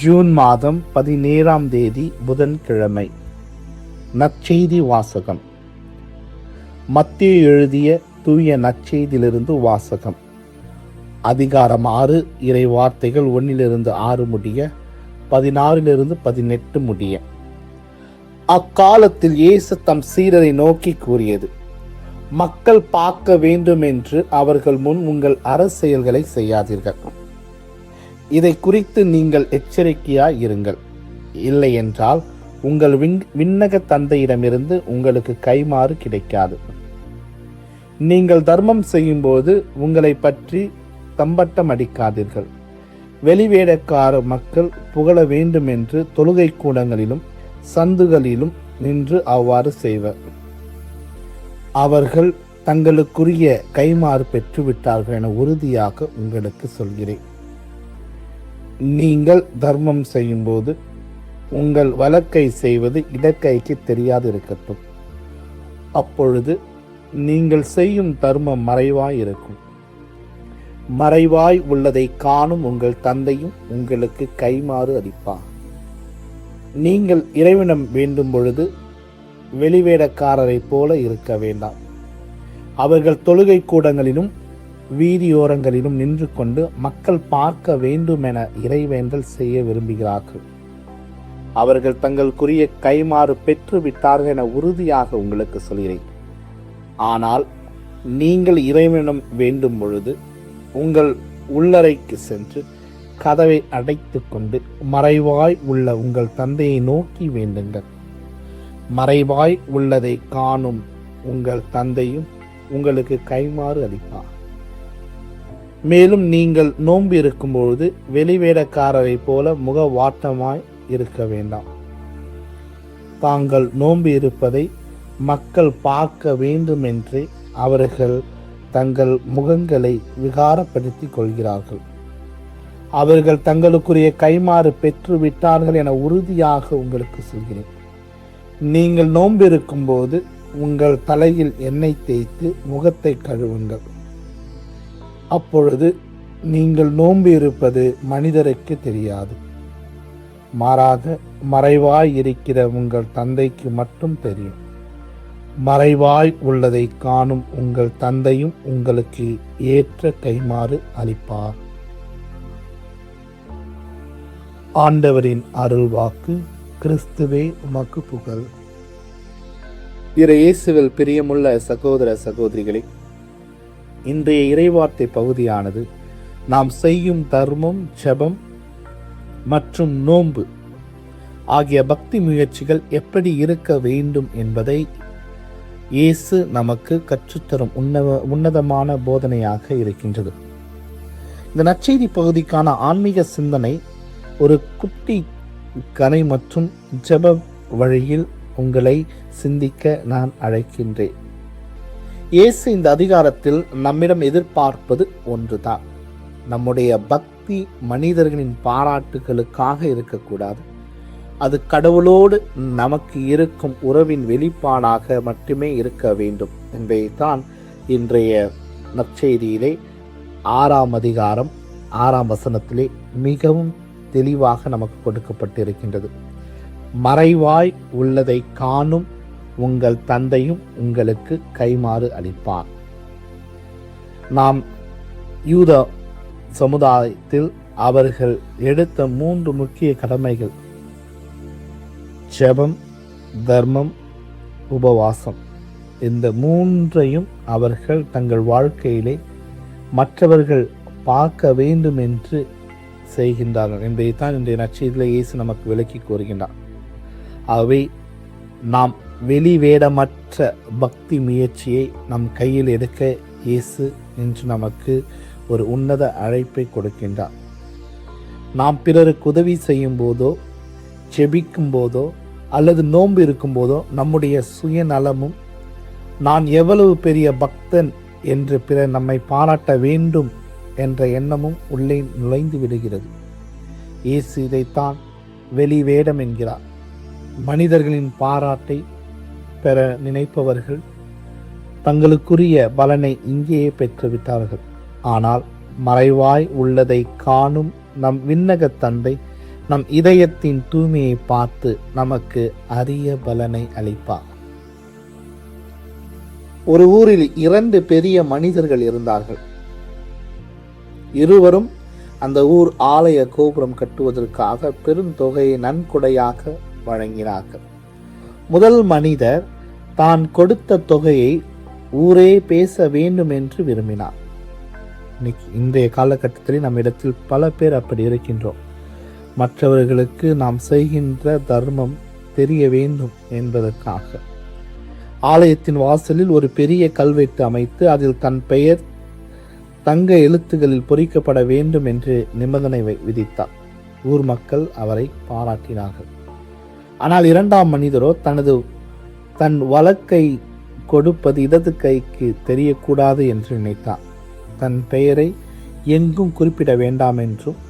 June மாதம் 17ஆம் தேதி புதன்கிழமை. நற்செய்தி வாசகம். மத்தேயு எழுதிய தூய நற்செய்தியிலிருந்து வாசகம். அதிகாரம் 6, இறை வார்த்தைகள் 1-6 முடிய, 16-18 முடிய. அக்காலத்தில் இயேசு தம் சீடரை நோக்கி கூறியது: மக்கள் பார்க்க வேண்டும் என்று அவர்கள் முன் உங்கள் அறச்செயல்களை செய்யாதீர்கள். இதை குறித்து நீங்கள் எச்சரிக்கையாய் இருங்கள். இல்லை என்றால் உங்கள் விண்ணக தந்தையிடமிருந்து உங்களுக்கு கைமாறு கிடைக்காது. நீங்கள் தர்மம் செய்யும்போது உங்களை பற்றி தம்பட்டம் அடிக்காதீர்கள். வெளிவேடக்கார மக்கள் புகழ வேண்டும் என்று தொழுகை கூடங்களிலும் சந்துகளிலும் நின்று அவ்வாறு செய்வர். அவர்கள் தங்களுக்குரிய கைமாறு பெற்றுவிட்டார்கள் என உறுதியாக உங்களுக்கு சொல்கிறேன். நீங்கள் தர்மம் செய்யும்போது உங்கள் வலக்கை செய்வது இடக்கைக்கு தெரியாது இருக்கட்டும். அப்பொழுது நீங்கள் செய்யும் தர்மம் மறைவாய் இருக்கும். மறைவாய் உள்ளதை காணும் உங்கள் தந்தையும் உங்களுக்கு கைமாறு அளிப்பார். நீங்கள் இறைவனிடம் வேண்டும் பொழுது வெளிவேடக்காரரை போல இருக்க வேண்டாம். அவர்கள் தொழுகை கூடங்களிலும் வீதியோரங்களிலும் நின்று கொண்டு மக்கள் பார்க்க வேண்டும் என இறைவேண்டல் செய்ய விரும்புகிறார்கள். அவர்கள் தங்களுக்குரிய கைமாறு பெற்று விட்டார்கள் என உறுதியாக உங்களுக்கு சொல்கிறேன். ஆனால் நீங்கள் இறைவனிடம் வேண்டும் பொழுது உங்கள் உள்ளறைக்கு சென்று கதவை அடைத்து கொண்டு மறைவாய் உள்ள உங்கள் தந்தையை நோக்கி வேண்டுங்கள். மறைவாய் உள்ளதை காணும் உங்கள் தந்தையும் உங்களுக்கு கைமாறு அளிப்பார். மேலும் நீங்கள் நோன்பு இருக்கும்பொழுது வெளிவேடக்காரரை போல முகவாட்டமாய் இருக்க வேண்டாம். தாங்கள் நோன்பு இருப்பதை மக்கள் பார்க்க வேண்டும் என்றே அவர்கள் தங்கள் முகங்களை விகாரப்படுத்தி கொள்கிறார்கள். அவர்கள் தங்களுக்குரிய கைமாறு பெற்று விட்டார்கள் என உறுதியாக உங்களுக்கு சொல்கிறேன். நீங்கள் நோன்பு இருக்கும்போது உங்கள் தலையில் எண்ணெய் தேய்த்து முகத்தை கழுவுங்கள். அப்பொழுது நீங்கள் நோன்பு இருப்பது மனிதருக்கு தெரியாது. மாறாக மறைவாய் இருக்கிற உங்கள் தந்தைக்கு மட்டும் தெரியும். மறைவாய் உள்ளதை காணும் உங்கள் தந்தையும் உங்களுக்கு ஏற்ற கைமாறு அளிப்பார். ஆண்டவரின் அருள்வாக்கு. கிறிஸ்துவே உமக்கு புகழ். இயேசுவில் பிரியமுள்ள சகோதர சகோதரிகளே, இன்றைய இறைவார்த்தை பகுதியானது நாம் செய்யும் தர்மம், ஜெபம் மற்றும் நோன்பு ஆகிய பக்தி முயற்சிகள் எப்படி இருக்க வேண்டும் என்பதை இயேசு நமக்கு கற்றுத்தரும் உன்னதமான போதனையாக இருக்கின்றது. இந்த நற்செய்தி பகுதிக்கான ஆன்மீக சிந்தனை ஒரு குட்டி கதை மற்றும் ஜெப வழியில் உங்களை சிந்திக்க நான் அழைக்கின்றேன். இயேசு இந்த அதிகாரத்தில் நம்மிடம் எதிர்பார்ப்பது ஒன்றுதான். நம்முடைய பக்தி மனிதர்களின் பாராட்டுகளுக்காக இருக்கக்கூடாது. அது கடவுளோடு நமக்கு இருக்கும் உறவின் வெளிப்பாடாக மட்டுமே இருக்க வேண்டும் என்பதைத்தான் இன்றைய நற்செய்தியிலே 6ஆம் அதிகாரம் 6ஆம் வசனத்திலே மிகவும் தெளிவாக நமக்கு கொடுக்கப்பட்டிருக்கின்றது. மறைவாய் உள்ளதை காணும் உங்கள் தந்தையும் உங்களுக்கு கைமாறு அளிப்பார். நாம் யூத சமுதாயத்தில் அவர்கள் எடுத்த 3 முக்கிய கடமைகள்: ஜெபம், தர்மம், உபவாசம். இந்த 3ஐயும் அவர்கள் தங்கள் வாழ்க்கையிலே மற்றவர்கள் பார்க்க வேண்டும் என்று செய்கின்றார்கள் என்பதைத்தான் இன்றைய நற்செய்தியிலே இயேசு நமக்கு விளக்கி கூறுகின்றார். ஆகவே நாம் வெளிவேடமற்ற பக்தி முயற்சியை நம் கையில் எடுக்க இயேசு இன்று நமக்கு ஒரு உன்னத அழைப்பை கொடுக்கின்றார். நாம் பிறருக்கு உதவி செய்யும் போதோ, ஜெபிக்கும் போதோ அல்லது நோன்பு இருக்கும் போதோ நம்முடைய சுயநலமும், நான் எவ்வளவு பெரிய பக்தன் என்று பிறர் நம்மை பாராட்ட வேண்டும் என்ற எண்ணமும் உள்ளே நுழைந்து விடுகிறது. இயேசு இதைத்தான் வெளிவேடம் என்கிறார். மனிதர்களின் பாராட்டை பெற நினைப்பவர்கள் தங்களுக்குரிய பலனை இங்கேயே பெற்றுவிட்டார்கள். ஆனால் மறைவாய் உள்ளதை காணும் நம் விண்ணக தந்தை நம் இதயத்தின் தூய்மையை பார்த்து நமக்கு அரிய பலனை அளிப்பார். ஒரு ஊரில் 2 பெரிய மனிதர்கள் இருந்தார்கள். இருவரும் அந்த ஊர் ஆலய கோபுரம் கட்டுவதற்காக பெருந்தொகையை நன்கொடையாக வழங்கினார்கள். முதல் மனிதர் தான் கொடுத்த தொகையை ஊரே பேச வேண்டும் என்று விரும்பினார். இன்றைய காலகட்டத்தில் நம் இடத்தில் பல பேர் அப்படி இருக்கின்றோம். மற்றவர்களுக்கு நாம் செய்கின்ற தர்மம் தெரிய வேண்டும் என்பதற்காக ஆலயத்தின் வாசலில் ஒரு பெரிய கல்வெட்டு அமைத்து அதில் தன் பெயர் தங்க எழுத்துகளில் பொறிக்கப்பட வேண்டும் என்று நிபந்தனை விதித்தார். ஊர் மக்கள் அவரை பாராட்டினார்கள். ஆனால் 2ஆம் மனிதரோ தன் வழக்கை கொடுப்பது இடது கைக்கு தெரியக்கூடாது என்று நினைத்தார். தன் பெயரை எங்கும் குறிப்பிட வேண்டாம் என்றும்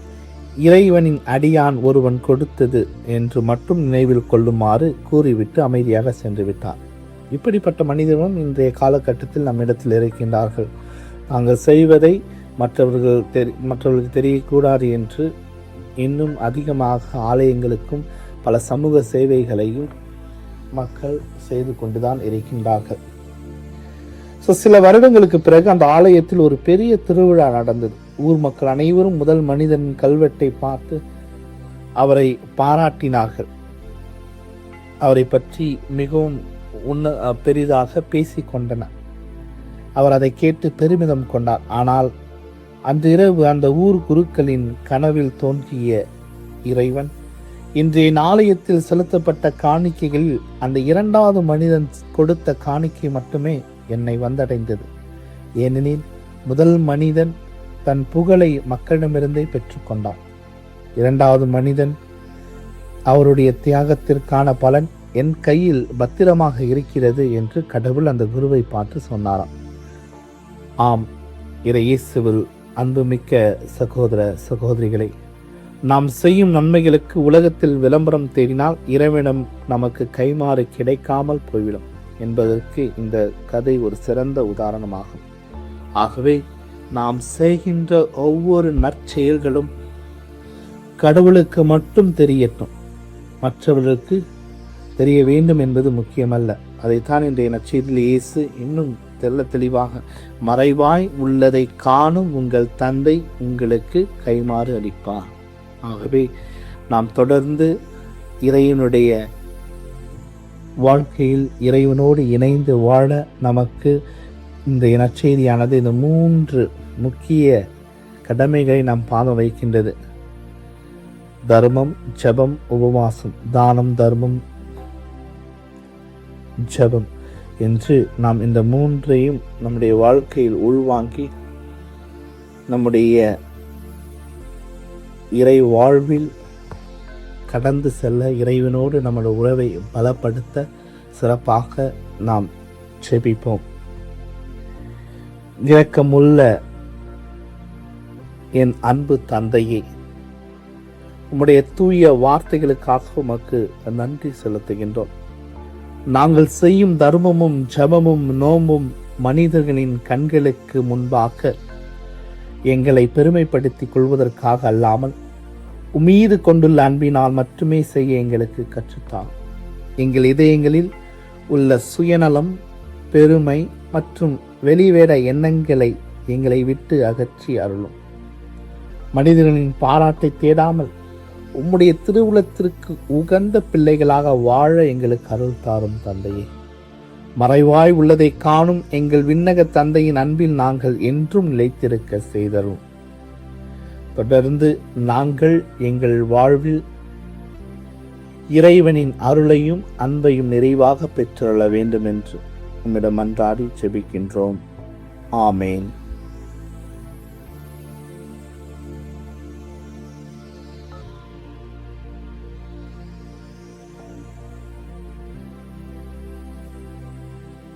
இறைவனின் அடியான் ஒருவன் கொடுத்தது என்று மட்டும் நினைவில் கொள்ளுமாறு கூறிவிட்டு அமைதியாக சென்று விட்டார். இப்படிப்பட்ட மனிதர்களும் இன்றைய காலகட்டத்தில் நம்மிடத்தில் இருக்கின்றார்கள். தாங்கள் செய்வதை மற்றவர்களுக்கு தெரியக்கூடாது என்று இன்னும் அதிகமாக ஆலயங்களுக்கும் பல சமூக சேவைகளையும் மக்கள் செய்து கொண்டுதான் இருக்கின்றார்கள். சில வருடங்களுக்கு பிறகு அந்த ஆலயத்தில் ஒரு பெரிய திருவிழா நடந்தது. ஊர் மக்கள் அனைவரும் முதல் மனிதனின் கல்வெட்டை பார்த்து அவரை பாராட்டினார்கள். அவரை பற்றி மிகவும் பெரிதாக பேசிக் கொண்டனர். அவர் அதை கேட்டு பெருமிதம் கொண்டார். ஆனால் அன்று இரவு அந்த ஊர் குருக்களின் கனவில் தோன்றிய இறைவன் இன்றைய ஆலயத்தில் செலுத்தப்பட்ட காணிக்கைகளில் அந்த 2வது மனிதன் கொடுத்த காணிக்கை மட்டுமே என்னை வந்தடைந்தது. ஏனெனில் முதல் மனிதன் தன் புகழை மக்களிடமிருந்தே பெற்றுக்கொண்டான். 2வது மனிதன் அவருடைய தியாகத்திற்கான பலன் என் கையில் பத்திரமாக இருக்கிறது என்று கடவுள் அந்த குருவை பார்த்து சொன்னாராம். ஆம், இயேசுவில் அன்புமிக்க சகோதர சகோதரிகளை, நாம் செய்யும் நன்மைகளுக்கு உலகத்தில் விளம்பரம் தேடினால் இறைவனிடம் நமக்கு கைமாறு கிடைக்காமல் போய்விடும் என்பதற்கு இந்த கதை ஒரு சிறந்த உதாரணமாகும். ஆகவே நாம் செய்கின்ற ஒவ்வொரு நற்செயல்களும் கடவுளுக்கு மட்டும் தெரியட்டும், மற்றவர்களுக்கு தெரிய வேண்டும் என்பது முக்கியமல்ல. அதைத்தான் இன்றைய நற்செய்தியில் இயேசு இன்னும் தெளிவாக, மறைவாய் உள்ளதை காணும் உங்கள் தந்தை உங்களுக்கு கைமாறு அளிப்பார். ஆகவே நாம் தொடர்ந்து இறைவனுடைய வாழ்க்கையில் இறைவனோடு இணைந்து வாழ நமக்கு இந்த நற்செய்தியானது இந்த 3 முக்கிய கடமைகளை நாம் பாதம் வைக்கின்றது. தர்மம், ஜெபம், உபவாசம். தானம், தர்மம், ஜெபம் என்று நாம் இந்த 3ஐயும் நம்முடைய வாழ்க்கையில் உள்வாங்கி நம்முடைய இறை வாழ்வில் கடந்து செல்ல, இறைவனோடு நம்முடைய உறவை பலப்படுத்த சிறப்பாக நாம் ஜெபிப்போம். இரக்கமுள்ள என் அன்பு தந்தையே, உம்முடைய தூய வார்த்தைகளுக்காக உமக்கு நன்றி செலுத்துகின்றோம். நாங்கள் செய்யும் தர்மமும் ஜெபமும் நோம்பும் மனிதர்களின் கண்களுக்கு முன்பாக எங்களை பெருமைப்படுத்திக் கொள்வதற்காக அல்லாமல் உம்மீது கொண்டுள்ள அன்பினால் மட்டுமே செய்ய எங்களுக்கு கற்றுத்தார். எங்கள் இதயங்களில் உள்ள சுயநலம், பெருமை மற்றும் வெளிவேட எண்ணங்களை எங்களை விட்டு அகற்றி அருளும். மனிதர்களின் பாராட்டை தேடாமல் உம்முடைய திருவுளத்திற்கு உகந்த பிள்ளைகளாக வாழ எங்களுக்கு அருள் தாரும் தந்தையே. மறைவாய் உள்ளதை காணும் எங்கள் விண்ணக தந்தையின் அன்பில் நாங்கள் என்றும் நிலைத்திருக்க செய்தரும். தொடர்ந்து நாங்கள் எங்கள் வாழ்வில் இறைவனின் அருளையும் அன்பையும் நிறைவாக பெற்றுள்ள வேண்டும் என்று உம்மிடம் மன்றாடி ஜெபிக்கின்றோம். ஆமேன்.